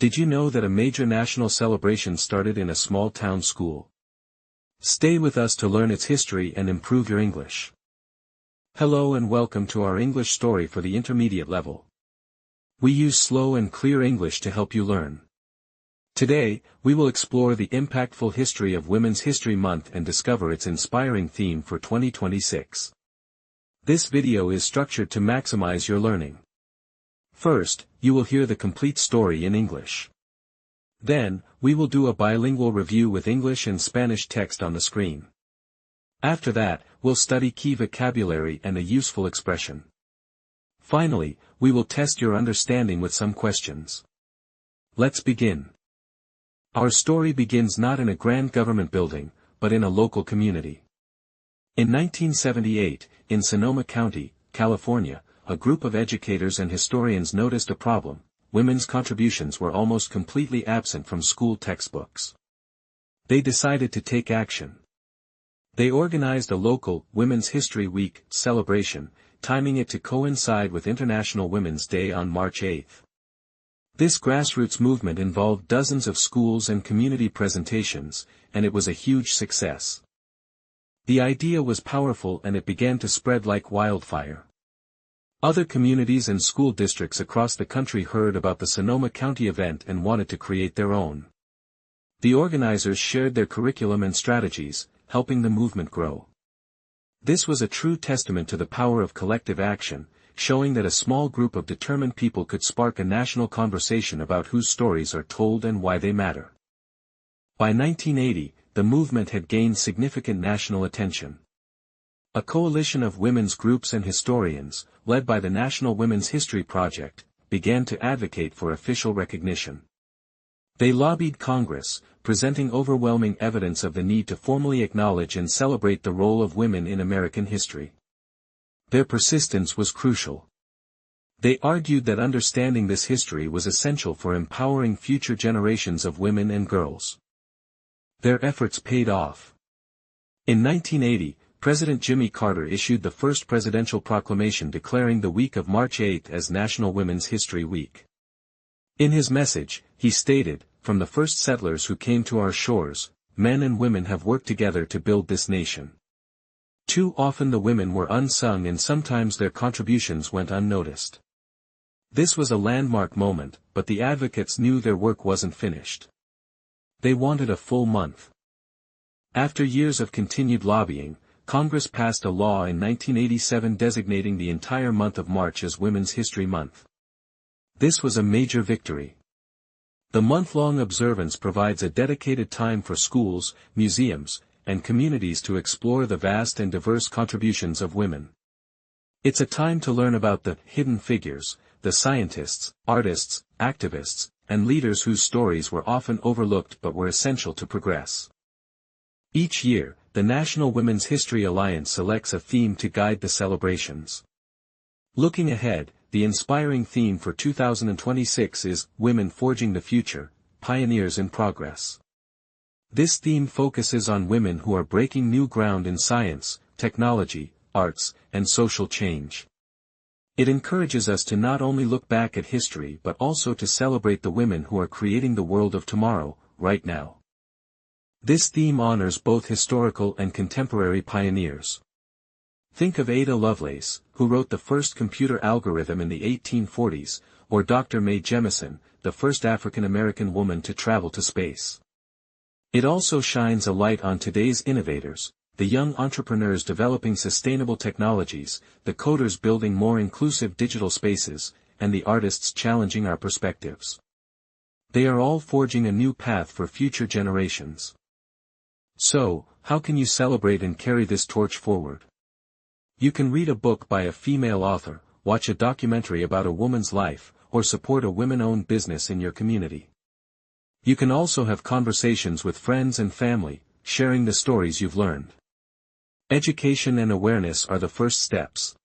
Did you know that a major national celebration started in a small town school? Stay with us to learn its history and improve your English. Hello and welcome to our English story for the intermediate level. We use slow and clear English to help you learn. Today, we will explore the impactful history of Women's History Month and discover its inspiring theme for 2026. This video is structured to maximize your learning. First, you will hear the complete story in English. Then, we will do a bilingual review with English and Spanish text on the screen. After that, we'll study key vocabulary and a useful expression. Finally, we will test your understanding with some questions. Let's begin. Our story begins not in a grand government building, but in a local community. In 1978, in Sonoma County, California, a group of educators and historians noticed a problem: women's contributions were almost completely absent from school textbooks. They decided to take action. They organized a local Women's History Week celebration, timing it to coincide with International Women's Day on March 8. This grassroots movement involved dozens of schools and community presentations, and it was a huge success. The idea was powerful and it began to spread like wildfire. Other communities and school districts across the country heard about the Sonoma County event and wanted to create their own. The organizers shared their curriculum and strategies, helping the movement grow. This was a true testament to the power of collective action, showing that a small group of determined people could spark a national conversation about whose stories are told and why they matter. By 1980, the movement had gained significant national attention. A coalition of women's groups and historians, led by the National Women's History Project, began to advocate for official recognition. They lobbied Congress, presenting overwhelming evidence of the need to formally acknowledge and celebrate the role of women in American history. Their persistence was crucial. They argued that understanding this history was essential for empowering future generations of women and girls. Their efforts paid off. In 1980, President Jimmy Carter issued the first presidential proclamation declaring the week of March 8 as National Women's History Week. In his message, he stated, "From the first settlers who came to our shores, men and women have worked together to build this nation. Too often the women were unsung and sometimes their contributions went unnoticed." This was a landmark moment, but the advocates knew their work wasn't finished. They wanted a full month. After years of continued lobbying, Congress passed a law in 1987 designating the entire month of March as Women's History Month. This was a major victory. The month-long observance provides a dedicated time for schools, museums, and communities to explore the vast and diverse contributions of women. It's a time to learn about the hidden figures, the scientists, artists, activists, and leaders whose stories were often overlooked but were essential to progress. Each year, the National Women's History Alliance selects a theme to guide the celebrations. Looking ahead, the inspiring theme for 2026 is Women Forging the Future, Pioneers in Progress. This theme focuses on women who are breaking new ground in science, technology, arts, and social change. It encourages us to not only look back at history but also to celebrate the women who are creating the world of tomorrow, right now. This theme honors both historical and contemporary pioneers. Think of Ada Lovelace, who wrote the first computer algorithm in the 1840s, or Dr. Mae Jemison, the first African-American woman to travel to space. It also shines a light on today's innovators, the young entrepreneurs developing sustainable technologies, the coders building more inclusive digital spaces, and the artists challenging our perspectives. They are all forging a new path for future generations. So, how can you celebrate and carry this torch forward? You can read a book by a female author, watch a documentary about a woman's life, or support a women-owned business in your community. You can also have conversations with friends and family, sharing the stories you've learned. Education and awareness are the first steps.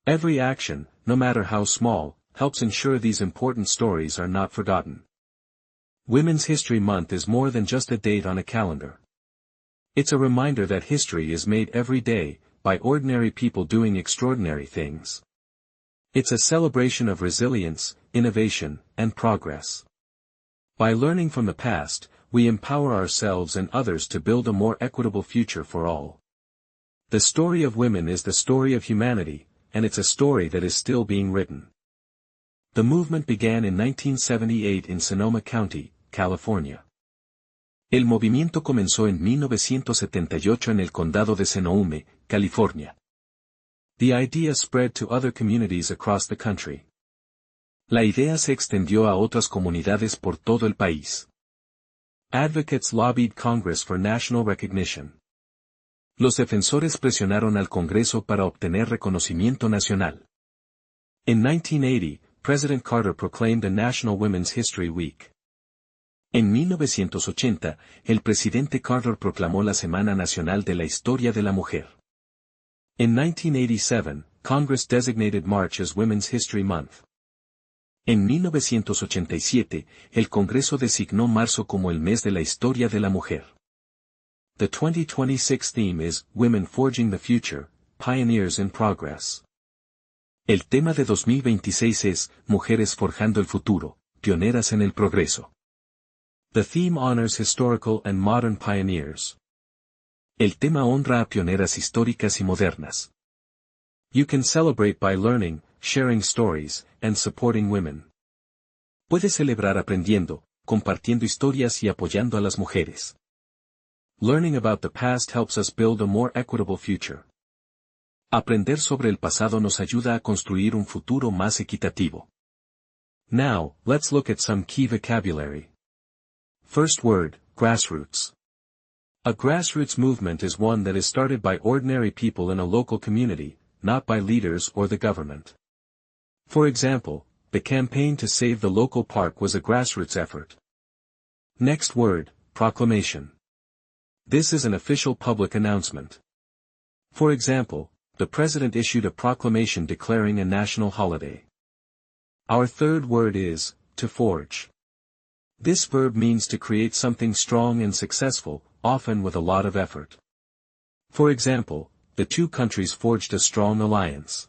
Every action, no matter how small, helps ensure these important stories are not forgotten. Women's History Month is more than just a date on a calendar. It's a reminder that history is made every day, by ordinary people doing extraordinary things. It's a celebration of resilience, innovation, and progress. By learning from the past, we empower ourselves and others to build a more equitable future for all. The story of women is the story of humanity, and it's a story that is still being written. The movement began in 1978 in Sonoma County, California. El movimiento comenzó en 1978 en el condado de Sonoma, California. The idea spread to other communities across the country. La idea se extendió a otras comunidades por todo el país. Advocates lobbied Congress for national recognition. Los defensores presionaron al Congreso para obtener reconocimiento nacional. In 1980, President Carter proclaimed a National Women's History Week. En 1980, el presidente Carter proclamó la Semana Nacional de la Historia de la Mujer. In 1987, Congress designated March as Women's History Month. En 1987, el Congreso designó marzo como el mes de la historia de la mujer. The 2026 theme is Women Forging the Future, Pioneers in Progress. El tema de 2026 es Mujeres forjando el futuro, pioneras en el progreso. The theme honors historical and modern pioneers. El tema honra a pioneras históricas y modernas. You can celebrate by learning, sharing stories, and supporting women. Puedes celebrar aprendiendo, compartiendo historias y apoyando a las mujeres. Learning about the past helps us build a more equitable future. Aprender sobre el pasado nos ayuda a construir un futuro más equitativo. Now, let's look at some key vocabulary. First word, grassroots. A grassroots movement is one that is started by ordinary people in a local community, not by leaders or the government. For example, the campaign to save the local park was a grassroots effort. Next word, proclamation. This is an official public announcement. For example, the president issued a proclamation declaring a national holiday. Our third word is, to forge. This verb means to create something strong and successful, often with a lot of effort. For example, the two countries forged a strong alliance.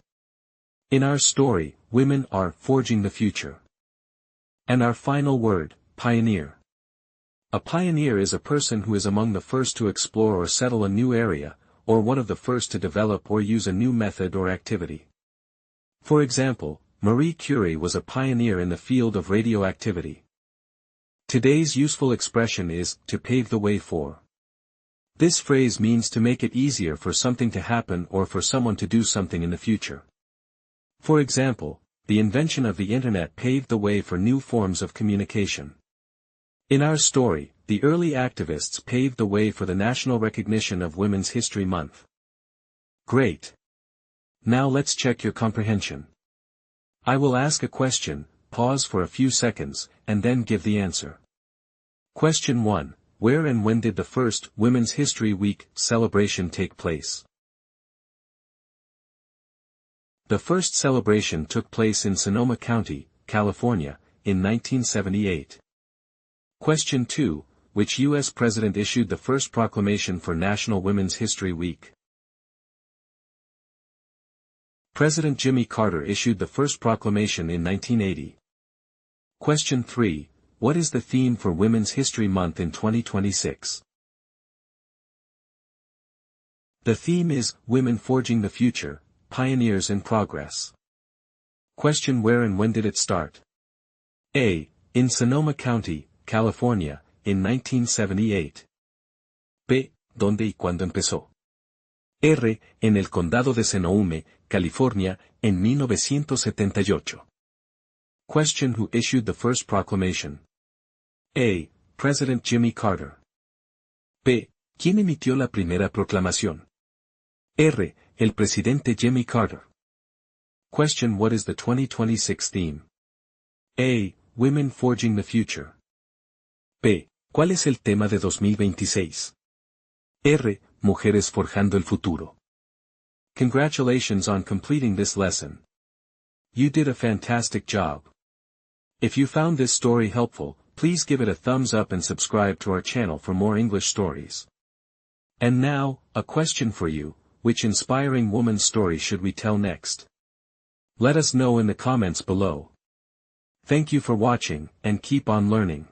In our story, women are forging the future. And our final word, pioneer. A pioneer is a person who is among the first to explore or settle a new area, or one of the first to develop or use a new method or activity. For example, Marie Curie was a pioneer in the field of radioactivity. Today's useful expression is, to pave the way for. This phrase means to make it easier for something to happen or for someone to do something in the future. For example, the invention of the Internet paved the way for new forms of communication. In our story, the early activists paved the way for the national recognition of Women's History Month. Great! Now let's check your comprehension. I will ask a question, pause for a few seconds, and then give the answer. Question 1. Where and when did the first Women's History Week celebration take place? The first celebration took place in Sonoma County, California, in 1978. Question 2. Which U.S. president issued the first proclamation for National Women's History Week? President Jimmy Carter issued the first proclamation in 1980. Question 3. What is the theme for Women's History Month in 2026? The theme is, Women Forging the Future, Pioneers in Progress. Question: where and when did it start? A. In Sonoma County, California, in 1978. B. ¿Dónde y cuándo empezó? R. En el condado de Sonoma, California, en 1978. Question: who issued the first proclamation? A. President Jimmy Carter. B. ¿Quién emitió la primera proclamación? R. El presidente Jimmy Carter. Question: what is the 2026 theme? A. Women Forging the Future. B. ¿Cuál es el tema de 2026? R. Mujeres forjando el futuro. Congratulations on completing this lesson. You did a fantastic job. If you found this story helpful, please give it a thumbs up and subscribe to our channel for more English stories. And now, a question for you: which inspiring woman's story should we tell next? Let us know in the comments below. Thank you for watching, and keep on learning.